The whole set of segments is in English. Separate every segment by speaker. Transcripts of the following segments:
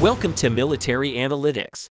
Speaker 1: Welcome to Military Analytics.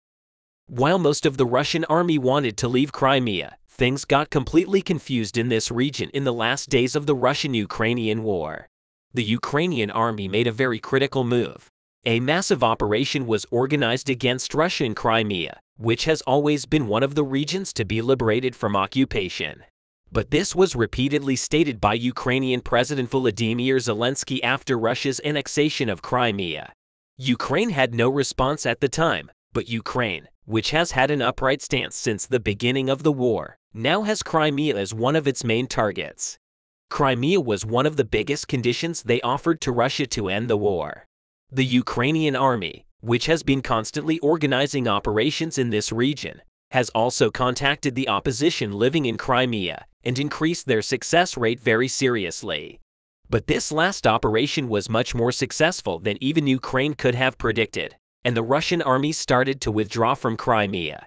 Speaker 1: While most of the Russian army wanted to leave Crimea, things got completely confused in this region in the last days of the Russian-Ukrainian war. The Ukrainian army made a very critical move. A massive operation was organized against Russia in Crimea, which has always been one of the regions to be liberated from occupation. But this was repeatedly stated by Ukrainian President Volodymyr Zelensky after Russia's annexation of Crimea. Ukraine had no response at the time, but Ukraine, which has had an upright stance since the beginning of the war, now has Crimea as one of its main targets. Crimea was one of the biggest conditions they offered to Russia to end the war. The Ukrainian army, which has been constantly organizing operations in this region, has also contacted the opposition living in Crimea and increased their success rate very seriously. But this last operation was much more successful than even Ukraine could have predicted, and the Russian army started to withdraw from Crimea.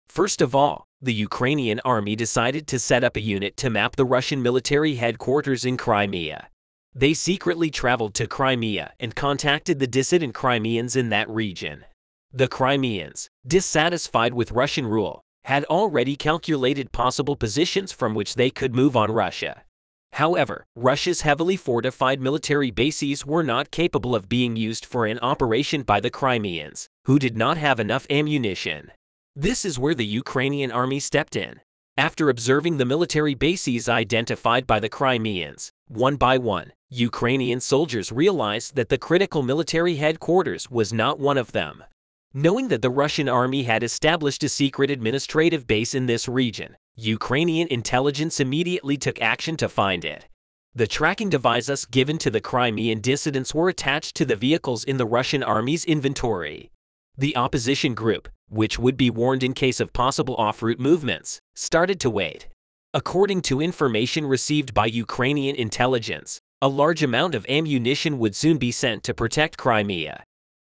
Speaker 1: First of all, the Ukrainian army decided to set up a unit to map the Russian military headquarters in Crimea. They secretly traveled to Crimea and contacted the dissident Crimeans in that region. The Crimeans, dissatisfied with Russian rule, had already calculated possible positions from which they could move on Russia. However, Russia's heavily fortified military bases were not capable of being used for an operation by the Crimeans, who did not have enough ammunition. This is where the Ukrainian army stepped in. After observing the military bases identified by the Crimeans, one by one, Ukrainian soldiers realized that the critical military headquarters was not one of them. Knowing that the Russian army had established a secret administrative base in this region, Ukrainian intelligence immediately took action to find it. The tracking devices given to the Crimean dissidents were attached to the vehicles in the Russian army's inventory. The opposition group, which would be warned in case of possible off-route movements, started to wait. According to information received by Ukrainian intelligence, a large amount of ammunition would soon be sent to protect Crimea.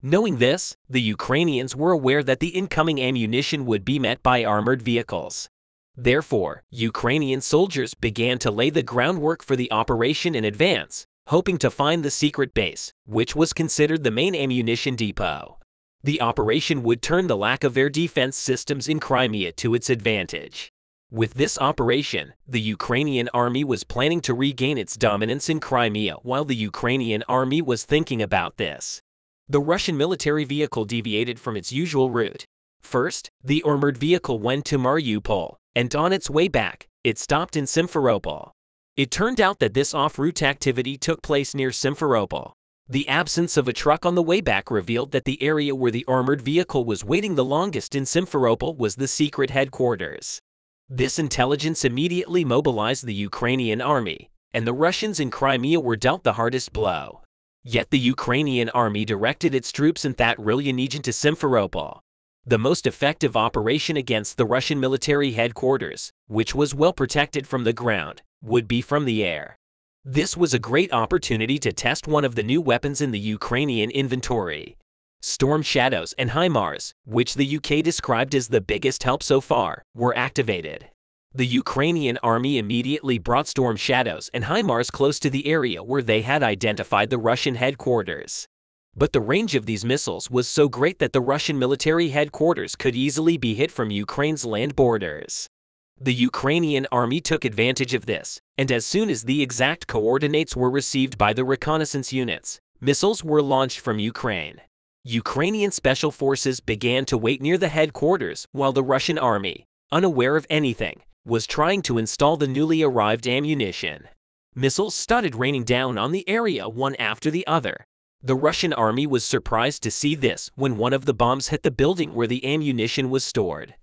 Speaker 1: Knowing this, the Ukrainians were aware that the incoming ammunition would be met by armored vehicles. Therefore, Ukrainian soldiers began to lay the groundwork for the operation in advance, hoping to find the secret base, which was considered the main ammunition depot. The operation would turn the lack of air defense systems in Crimea to its advantage. With this operation, the Ukrainian army was planning to regain its dominance in Crimea while the Ukrainian army was thinking about this. The Russian military vehicle deviated from its usual route. First, the armored vehicle went to Mariupol, and on its way back, it stopped in Simferopol. It turned out that this off-route activity took place near Simferopol. The absence of a truck on the way back revealed that the area where the armored vehicle was waiting the longest in Simferopol was the secret headquarters. This intelligence immediately mobilized the Ukrainian army, and the Russians in Crimea were dealt the hardest blow. Yet the Ukrainian army directed its troops in that region to Simferopol. The most effective operation against the Russian military headquarters, which was well protected from the ground, would be from the air. This was a great opportunity to test one of the new weapons in the Ukrainian inventory. Storm Shadows and HIMARS, which the UK described as the biggest help so far, were activated. The Ukrainian army immediately brought Storm Shadows and HIMARS close to the area where they had identified the Russian headquarters. But the range of these missiles was so great that the Russian military headquarters could easily be hit from Ukraine's land borders. The Ukrainian army took advantage of this, and as soon as the exact coordinates were received by the reconnaissance units, missiles were launched from Ukraine. Ukrainian special forces began to wait near the headquarters while the Russian army, unaware of anything, was trying to install the newly arrived ammunition. Missiles started raining down on the area one after the other. The Russian army was surprised to see this when one of the bombs hit the building where the ammunition was stored.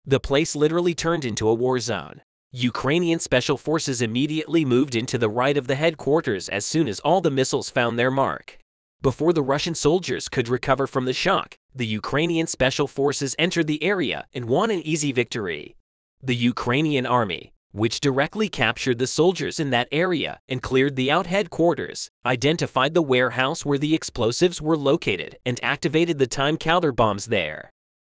Speaker 1: The place literally turned into a war zone. Ukrainian special forces immediately moved into the right of the headquarters as soon as all the missiles found their mark. Before the Russian soldiers could recover from the shock, the Ukrainian special forces entered the area and won an easy victory. The Ukrainian army, which directly captured the soldiers in that area and cleared the out headquarters, identified the warehouse where the explosives were located and activated the time counter bombs there.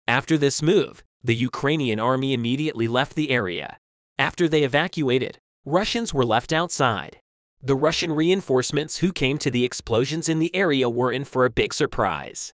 Speaker 1: After this move, the Ukrainian army immediately left the area. After they evacuated, Russians were left outside. The Russian reinforcements who came to the explosions in the area were in for a big surprise.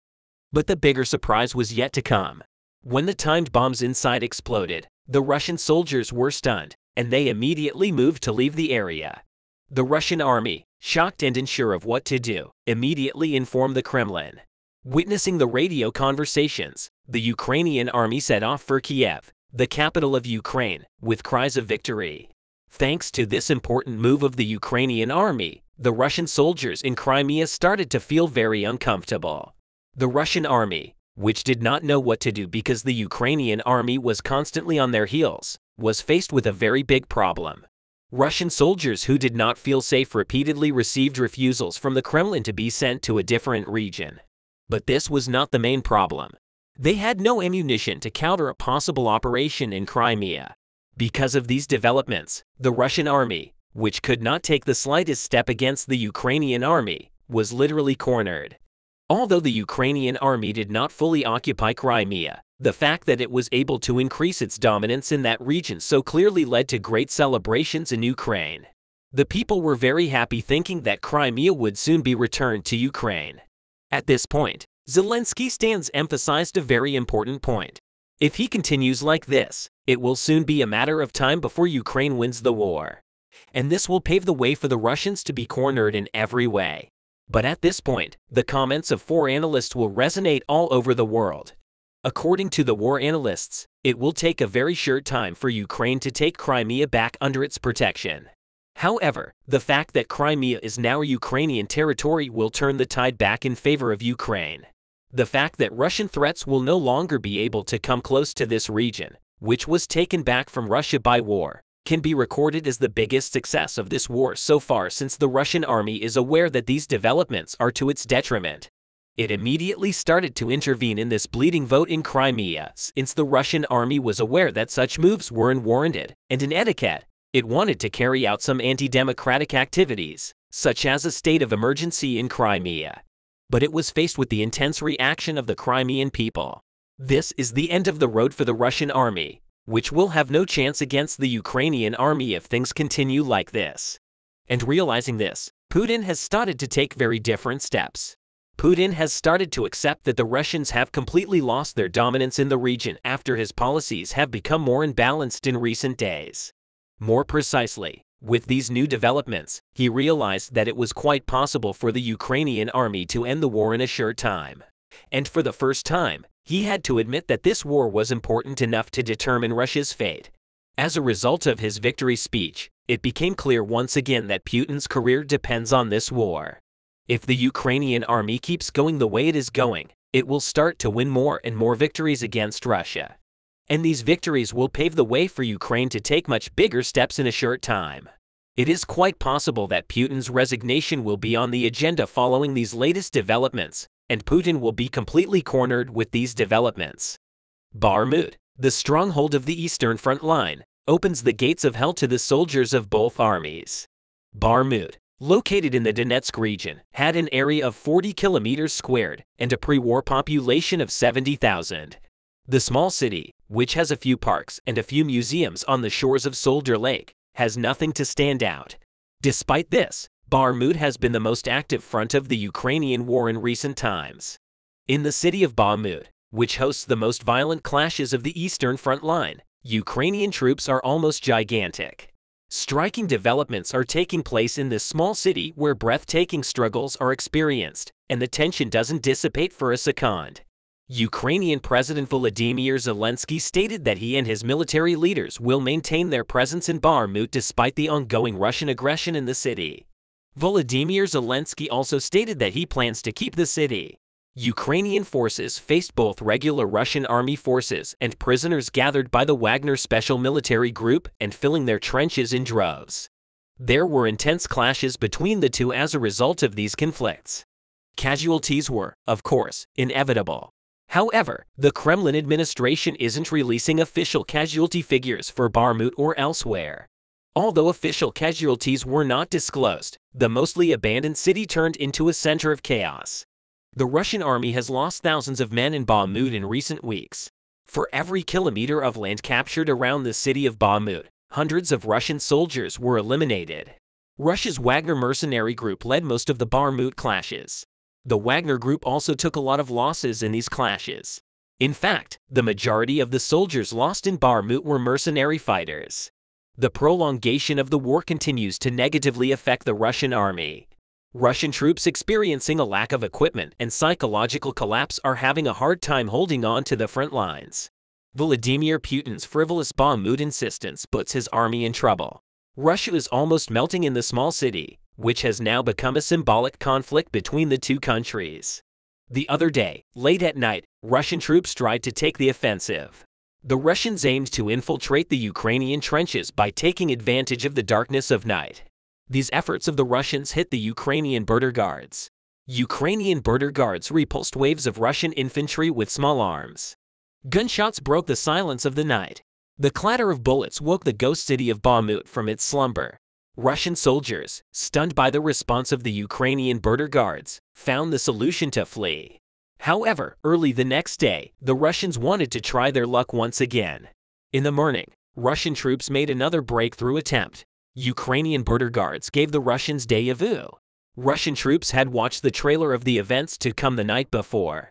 Speaker 1: But the bigger surprise was yet to come. When the timed bombs inside exploded, the Russian soldiers were stunned, and they immediately moved to leave the area. The Russian army, shocked and unsure of what to do, immediately informed the Kremlin. Witnessing the radio conversations, the Ukrainian army set off for Kiev, the capital of Ukraine, with cries of victory. Thanks to this important move of the Ukrainian army, the Russian soldiers in Crimea started to feel very uncomfortable. The Russian army, which did not know what to do because the Ukrainian army was constantly on their heels, was faced with a very big problem. Russian soldiers who did not feel safe repeatedly received refusals from the Kremlin to be sent to a different region. But this was not the main problem. They had no ammunition to counter a possible operation in Crimea. Because of these developments, the Russian army, which could not take the slightest step against the Ukrainian army, was literally cornered. Although the Ukrainian army did not fully occupy Crimea, the fact that it was able to increase its dominance in that region so clearly led to great celebrations in Ukraine. The people were very happy, thinking that Crimea would soon be returned to Ukraine. At this point, Zelensky emphasized a very important point. If he continues like this, it will soon be a matter of time before Ukraine wins the war. And this will pave the way for the Russians to be cornered in every way. But at this point, the comments of 4 analysts will resonate all over the world. According to the war analysts, it will take a very short time for Ukraine to take Crimea back under its protection. However, the fact that Crimea is now Ukrainian territory will turn the tide back in favor of Ukraine. The fact that Russian threats will no longer be able to come close to this region, which was taken back from Russia by war, can be recorded as the biggest success of this war so far, since the Russian army is aware that these developments are to its detriment. It immediately started to intervene in this bleeding vote in Crimea, since the Russian army was aware that such moves were unwarranted, and in etiquette, it wanted to carry out some anti-democratic activities, such as a state of emergency in Crimea. But it was faced with the intense reaction of the Crimean people. This is the end of the road for the Russian army, which will have no chance against the Ukrainian army if things continue like this. And realizing this, Putin has started to take very different steps. Putin has started to accept that the Russians have completely lost their dominance in the region after his policies have become more imbalanced in recent days. More precisely, with these new developments, he realized that it was quite possible for the Ukrainian army to end the war in a short time. And for the first time, he had to admit that this war was important enough to determine Russia's fate. As a result of his victory speech, it became clear once again that Putin's career depends on this war. If the Ukrainian army keeps going the way it is going, it will start to win more and more victories against Russia. And these victories will pave the way for Ukraine to take much bigger steps in a short time. It is quite possible that Putin's resignation will be on the agenda following these latest developments, and Putin will be completely cornered with these developments. Bakhmut, the stronghold of the Eastern Front Line, opens the gates of hell to the soldiers of both armies. Bakhmut, located in the Donetsk region, had an area of 40 kilometers squared and a pre-war population of 70,000. The small city, which has a few parks and a few museums on the shores of Soldier Lake, has nothing to stand out. Despite this, Bakhmut has been the most active front of the Ukrainian war in recent times. In the city of Bakhmut, which hosts the most violent clashes of the Eastern Front Line, Ukrainian troops are almost gigantic. Striking developments are taking place in this small city where breathtaking struggles are experienced, and the tension doesn't dissipate for a second. Ukrainian President Volodymyr Zelensky stated that he and his military leaders will maintain their presence in Bakhmut despite the ongoing Russian aggression in the city. Volodymyr Zelensky also stated that he plans to keep the city. Ukrainian forces faced both regular Russian army forces and prisoners gathered by the Wagner Special Military Group and filling their trenches in droves. There were intense clashes between the two as a result of these conflicts. Casualties were, of course, inevitable. However, the Kremlin administration isn't releasing official casualty figures for Bakhmut or elsewhere. Although official casualties were not disclosed, the mostly abandoned city turned into a center of chaos. The Russian army has lost thousands of men in Bakhmut in recent weeks. For every kilometer of land captured around the city of Bakhmut, hundreds of Russian soldiers were eliminated. Russia's Wagner mercenary group led most of the Bakhmut clashes. The Wagner Group also took a lot of losses in these clashes. In fact, the majority of the soldiers lost in Bakhmut were mercenary fighters. The prolongation of the war continues to negatively affect the Russian army. Russian troops experiencing a lack of equipment and psychological collapse are having a hard time holding on to the front lines. Vladimir Putin's frivolous Bakhmut insistence puts his army in trouble. Russia is almost melting in the small city, which has now become a symbolic conflict between the two countries. The other day, late at night, Russian troops tried to take the offensive. The Russians aimed to infiltrate the Ukrainian trenches by taking advantage of the darkness of night. These efforts of the Russians hit the Ukrainian border guards. Ukrainian border guards repulsed waves of Russian infantry with small arms. Gunshots broke the silence of the night. The clatter of bullets woke the ghost city of Bakhmut from its slumber. Russian soldiers, stunned by the response of the Ukrainian border guards, found the solution to flee. However, early the next day, the Russians wanted to try their luck once again. In the morning, Russian troops made another breakthrough attempt. Ukrainian border guards gave the Russians déjà vu. Russian troops had watched the trailer of the events to come the night before.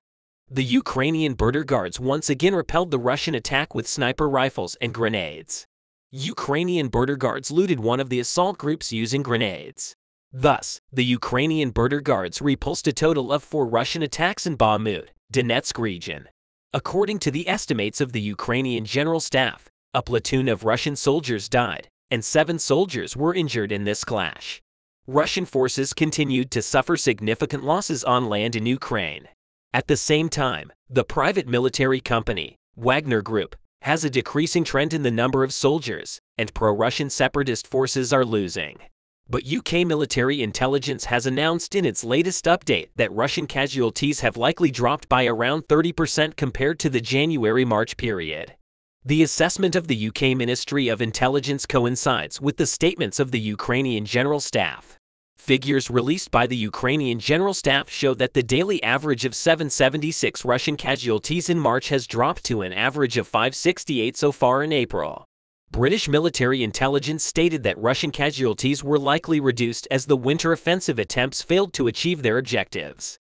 Speaker 1: The Ukrainian border guards once again repelled the Russian attack with sniper rifles and grenades. Ukrainian border guards looted one of the assault groups using grenades. Thus, the Ukrainian border guards repulsed a total of 4 Russian attacks in Bakhmut, Donetsk region. According to the estimates of the Ukrainian General Staff, a platoon of Russian soldiers died, and 7 soldiers were injured in this clash. Russian forces continued to suffer significant losses on land in Ukraine. At the same time, the private military company, Wagner Group, has a decreasing trend in the number of soldiers, and pro-Russian separatist forces are losing. But UK military intelligence has announced in its latest update that Russian casualties have likely dropped by around 30% compared to the January-March period. The assessment of the UK Ministry of Intelligence coincides with the statements of the Ukrainian General Staff. Figures released by the Ukrainian General Staff show that the daily average of 776 Russian casualties in March has dropped to an average of 568 so far in April. British military intelligence stated that Russian casualties were likely reduced as the winter offensive attempts failed to achieve their objectives.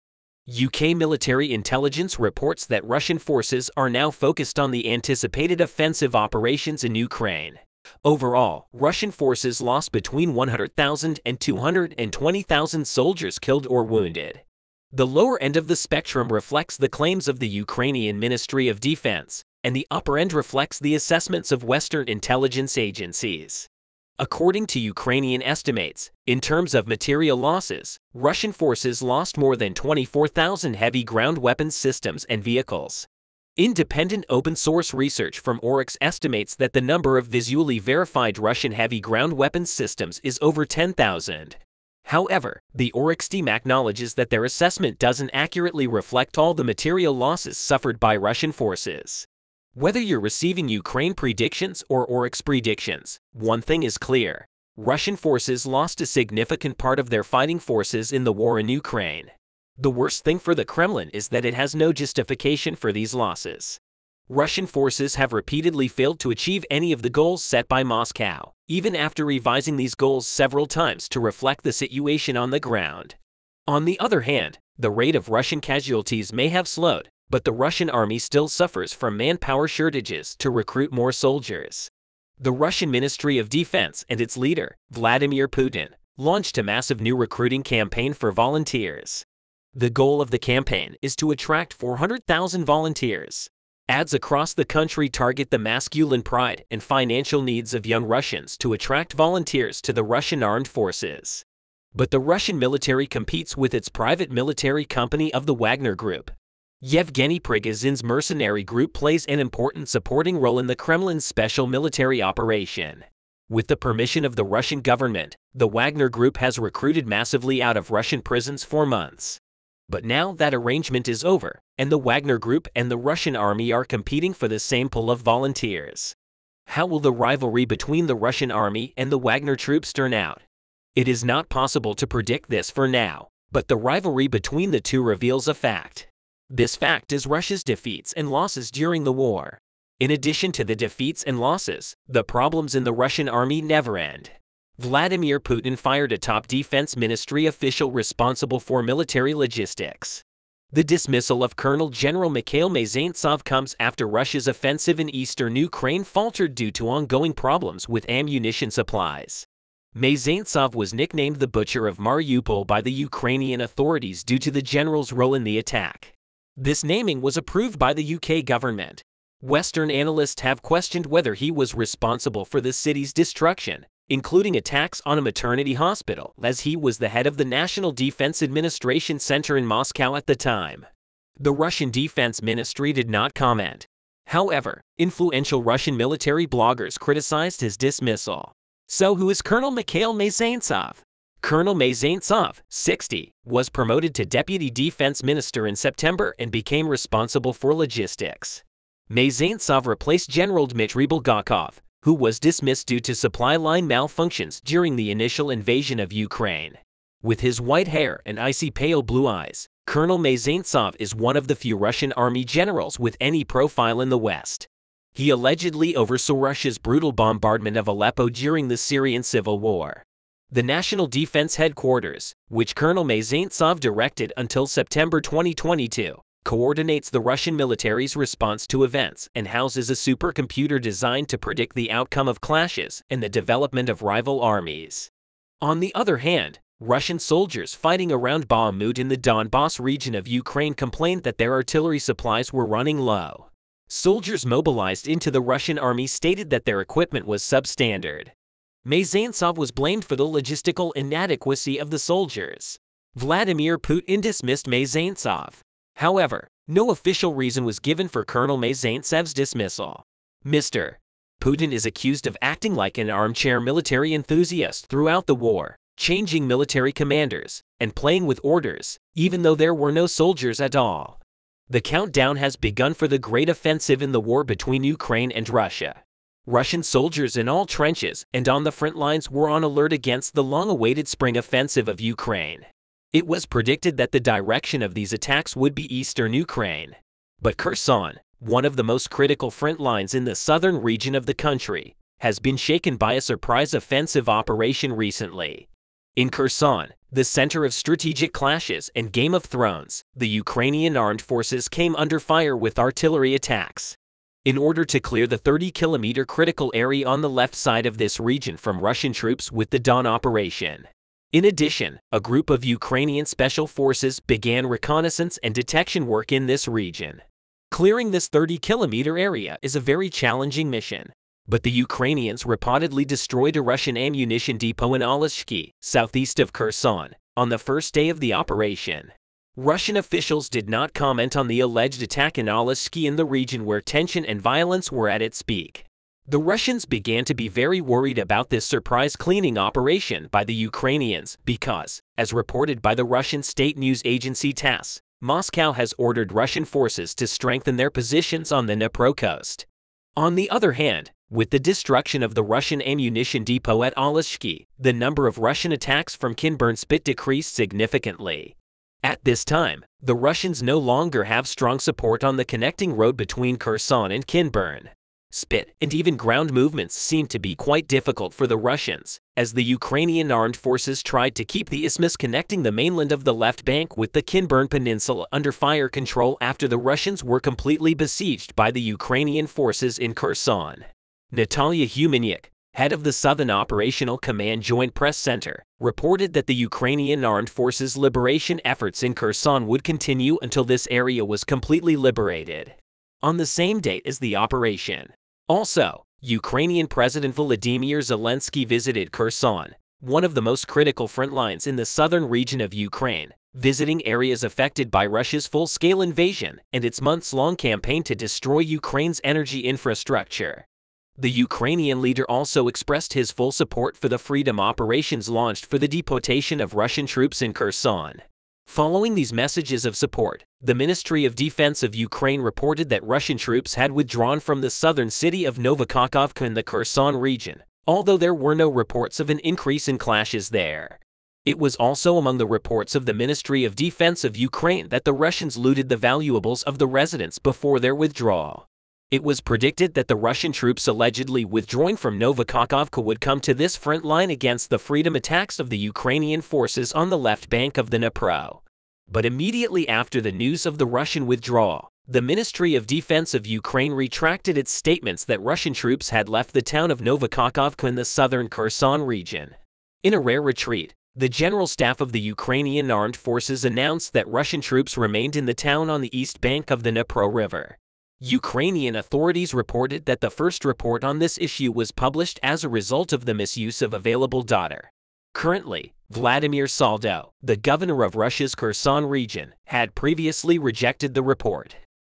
Speaker 1: UK military intelligence reports that Russian forces are now focused on the anticipated offensive operations in Ukraine. Overall, Russian forces lost between 100,000 and 220,000 soldiers killed or wounded. The lower end of the spectrum reflects the claims of the Ukrainian Ministry of Defense, and the upper end reflects the assessments of Western intelligence agencies. According to Ukrainian estimates, in terms of material losses, Russian forces lost more than 24,000 heavy ground weapons systems and vehicles. Independent open-source research from Oryx estimates that the number of visually verified Russian heavy ground weapons systems is over 10,000. However, the Oryx team acknowledges that their assessment doesn't accurately reflect all the material losses suffered by Russian forces. Whether you're receiving Ukraine predictions or Oryx predictions, one thing is clear: Russian forces lost a significant part of their fighting forces in the war in Ukraine. The worst thing for the Kremlin is that it has no justification for these losses. Russian forces have repeatedly failed to achieve any of the goals set by Moscow, even after revising these goals several times to reflect the situation on the ground. On the other hand, the rate of Russian casualties may have slowed, but the Russian army still suffers from manpower shortages to recruit more soldiers. The Russian Ministry of Defense and its leader, Vladimir Putin, launched a massive new recruiting campaign for volunteers. The goal of the campaign is to attract 400,000 volunteers. Ads across the country target the masculine pride and financial needs of young Russians to attract volunteers to the Russian armed forces. But the Russian military competes with its private military company of the Wagner Group. Yevgeny Prigozhin's mercenary group plays an important supporting role in the Kremlin's special military operation. With the permission of the Russian government, the Wagner Group has recruited massively out of Russian prisons for months. But now that arrangement is over, and the Wagner Group and the Russian army are competing for the same pool of volunteers. How will the rivalry between the Russian army and the Wagner troops turn out? It is not possible to predict this for now, but the rivalry between the two reveals a fact. This fact is Russia's defeats and losses during the war. In addition to the defeats and losses, the problems in the Russian army never end. Vladimir Putin fired a top defense ministry official responsible for military logistics. The dismissal of Colonel General Mikhail Mazaintsov comes after Russia's offensive in eastern Ukraine faltered due to ongoing problems with ammunition supplies. Mazaintsov was nicknamed the Butcher of Mariupol by the Ukrainian authorities due to the general's role in the attack. This naming was approved by the UK government. Western analysts have questioned whether he was responsible for the city's destruction, including attacks on a maternity hospital, as he was the head of the National Defense Administration Center in Moscow at the time. The Russian Defense Ministry did not comment. However, influential Russian military bloggers criticized his dismissal. So who is Colonel Mikhail Mazaintsov? Colonel Mazaintsov, 60, was promoted to Deputy Defense Minister in September and became responsible for logistics. Mazaintsov replaced General Dmitry Bulgakov, who was dismissed due to supply line malfunctions during the initial invasion of Ukraine. With his white hair and icy pale blue eyes, Colonel Mazaintsov is one of the few Russian army generals with any profile in the West. He allegedly oversaw Russia's brutal bombardment of Aleppo during the Syrian civil war. The National Defense Headquarters, which Colonel Mazaintsov directed until September 2022, coordinates the Russian military's response to events and houses a supercomputer designed to predict the outcome of clashes and the development of rival armies. On the other hand, Russian soldiers fighting around Bakhmut in the Donbass region of Ukraine complained that their artillery supplies were running low. Soldiers mobilized into the Russian army stated that their equipment was substandard. Mazaintsov was blamed for the logistical inadequacy of the soldiers. Vladimir Putin dismissed Mazaintsov. However, no official reason was given for Colonel Mazaintsov's dismissal. Mr. Putin is accused of acting like an armchair military enthusiast throughout the war, changing military commanders, and playing with orders, even though there were no soldiers at all. The countdown has begun for the great offensive in the war between Ukraine and Russia. Russian soldiers in all trenches and on the front lines were on alert against the long-awaited spring offensive of Ukraine. It was predicted that the direction of these attacks would be eastern Ukraine. But Kherson, one of the most critical front lines in the southern region of the country, has been shaken by a surprise offensive operation recently. In Kherson, the center of strategic clashes and Game of Thrones, the Ukrainian armed forces came under fire with artillery attacks. In order to clear the 30-kilometer critical area on the left side of this region from Russian troops with the Dawn operation. In addition, a group of Ukrainian special forces began reconnaissance and detection work in this region. Clearing this 30-kilometer area is a very challenging mission. But the Ukrainians reportedly destroyed a Russian ammunition depot in Oleshki, southeast of Kherson, on the first day of the operation. Russian officials did not comment on the alleged attack in Oleshki in the region where tension and violence were at its peak. The Russians began to be very worried about this surprise cleaning operation by the Ukrainians because, as reported by the Russian state news agency TASS, Moscow has ordered Russian forces to strengthen their positions on the Dnipro coast. On the other hand, with the destruction of the Russian ammunition depot at Oleshki, the number of Russian attacks from Kinburn-Spit decreased significantly. At this time, the Russians no longer have strong support on the connecting road between Kherson and Kinburn. Spit and even ground movements seem to be quite difficult for the Russians, as the Ukrainian armed forces tried to keep the isthmus connecting the mainland of the left bank with the Kinburn Peninsula under fire control after the Russians were completely besieged by the Ukrainian forces in Kherson. Natalia Humaniuk, head of the Southern Operational Command Joint Press Center, reported that the Ukrainian armed forces' liberation efforts in Kherson would continue until this area was completely liberated. On the same date as the operation. Also, Ukrainian President Volodymyr Zelensky visited Kherson, one of the most critical front lines in the southern region of Ukraine, visiting areas affected by Russia's full-scale invasion and its months-long campaign to destroy Ukraine's energy infrastructure. The Ukrainian leader also expressed his full support for the freedom operations launched for the deportation of Russian troops in Kherson. Following these messages of support, the Ministry of Defense of Ukraine reported that Russian troops had withdrawn from the southern city of Novokakhovka in the Kherson region, although there were no reports of an increase in clashes there. It was also among the reports of the Ministry of Defense of Ukraine that the Russians looted the valuables of the residents before their withdrawal. It was predicted that the Russian troops allegedly withdrawing from Novokakhovka would come to this front line against the freedom attacks of the Ukrainian forces on the left bank of the Dnipro. But immediately after the news of the Russian withdrawal, the Ministry of Defense of Ukraine retracted its statements that Russian troops had left the town of Novokakhovka in the southern Kherson region. In a rare retreat, the General Staff of the Ukrainian Armed Forces announced that Russian troops remained in the town on the east bank of the Dnipro River. Ukrainian authorities reported that the first report on this issue was published as a result of the misuse of available data. Currently, Vladimir Saldo, the governor of Russia's Kherson region, had previously rejected the report.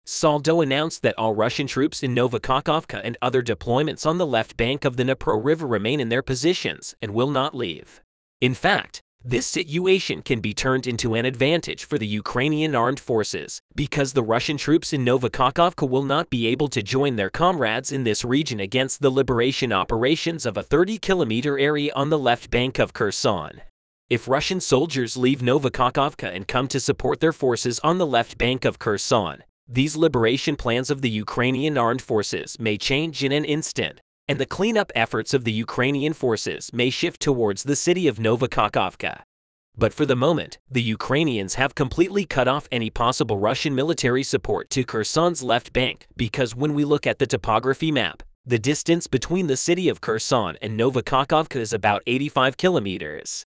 Speaker 1: Saldo announced that all Russian troops in Novokakhovka and other deployments on the left bank of the Dnipro River remain in their positions and will not leave. In fact, this situation can be turned into an advantage for the Ukrainian armed forces, because the Russian troops in Novokakhovka will not be able to join their comrades in this region against the liberation operations of a 30-kilometer area on the left bank of Kherson. If Russian soldiers leave Novokakhovka and come to support their forces on the left bank of Kherson, these liberation plans of the Ukrainian armed forces may change in an instant, and the cleanup efforts of the Ukrainian forces may shift towards the city of Novokakhovka. But for the moment, the Ukrainians have completely cut off any possible Russian military support to Kherson's left bank, because when we look at the topography map, the distance between the city of Kherson and Novokakhovka is about 85 kilometers.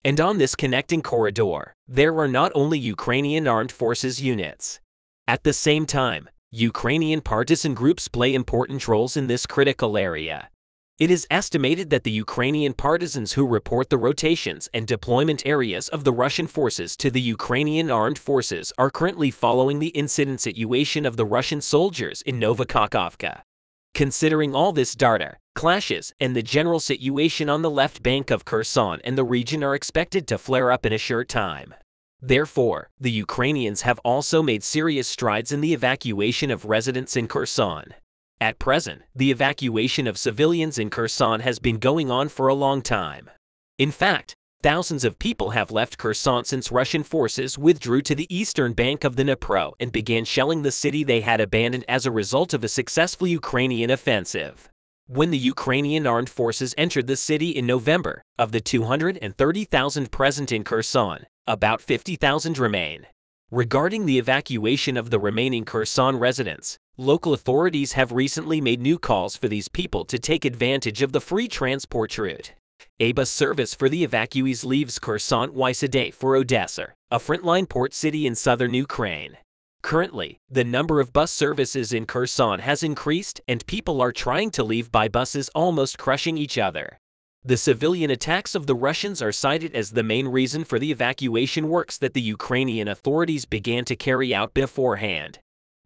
Speaker 1: And on this connecting corridor, there are not only Ukrainian armed forces units. At the same time, Ukrainian partisan groups play important roles in this critical area. It is estimated that the Ukrainian partisans who report the rotations and deployment areas of the Russian forces to the Ukrainian armed forces are currently following the incident situation of the Russian soldiers in Novokakhovka. Considering all this data, clashes, and the general situation on the left bank of Kherson and the region are expected to flare up in a short time. Therefore, the Ukrainians have also made serious strides in the evacuation of residents in Kherson. At present, the evacuation of civilians in Kherson has been going on for a long time. In fact, thousands of people have left Kherson since Russian forces withdrew to the eastern bank of the Dnipro and began shelling the city they had abandoned as a result of a successful Ukrainian offensive. When the Ukrainian armed forces entered the city in November, of the 230,000 present in Kherson, about 50,000 remain. Regarding the evacuation of the remaining Kherson residents, local authorities have recently made new calls for these people to take advantage of the free transport route. A bus service for the evacuees leaves Kherson twice a day for Odessa, a frontline port city in southern Ukraine. Currently, the number of bus services in Kherson has increased and people are trying to leave by buses almost crushing each other. The civilian attacks of the Russians are cited as the main reason for the evacuation works that the Ukrainian authorities began to carry out beforehand.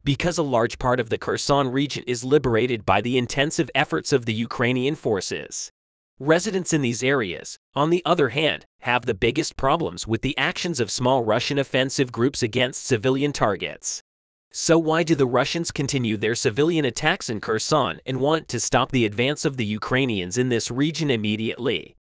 Speaker 1: Because a large part of the Kherson region is liberated by the intensive efforts of the Ukrainian forces. Residents in these areas, on the other hand, have the biggest problems with the actions of small Russian offensive groups against civilian targets. So why do the Russians continue their civilian attacks in Kherson and want to stop the advance of the Ukrainians in this region immediately?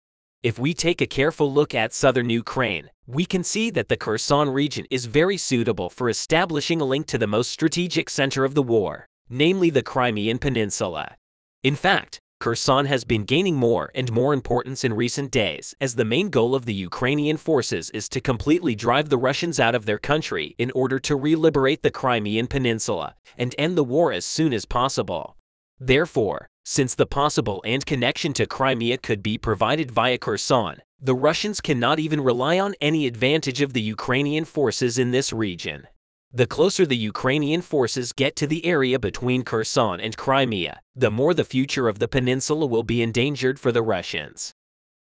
Speaker 1: If we take a careful look at southern Ukraine, we can see that the Kherson region is very suitable for establishing a link to the most strategic center of the war, namely the Crimean Peninsula. In fact, Kherson has been gaining more and more importance in recent days, as the main goal of the Ukrainian forces is to completely drive the Russians out of their country in order to re-liberate the Crimean Peninsula and end the war as soon as possible. Therefore, since the possible and connection to Crimea could be provided via Kherson, the Russians cannot even rely on any advantage of the Ukrainian forces in this region. The closer the Ukrainian forces get to the area between Kherson and Crimea, the more the future of the peninsula will be endangered for the Russians.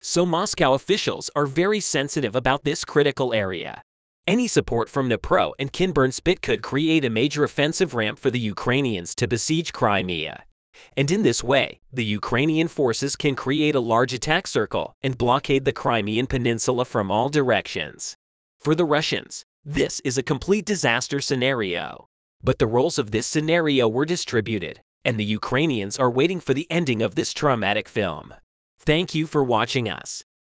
Speaker 1: So Moscow officials are very sensitive about this critical area. Any support from Dnipro and Kinburn-Spit could create a major offensive ramp for the Ukrainians to besiege Crimea. And in this way, the Ukrainian forces can create a large attack circle and blockade the Crimean Peninsula from all directions. For the Russians, this is a complete disaster scenario. But the roles of this scenario were distributed, and the Ukrainians are waiting for the ending of this traumatic film. Thank you for watching us.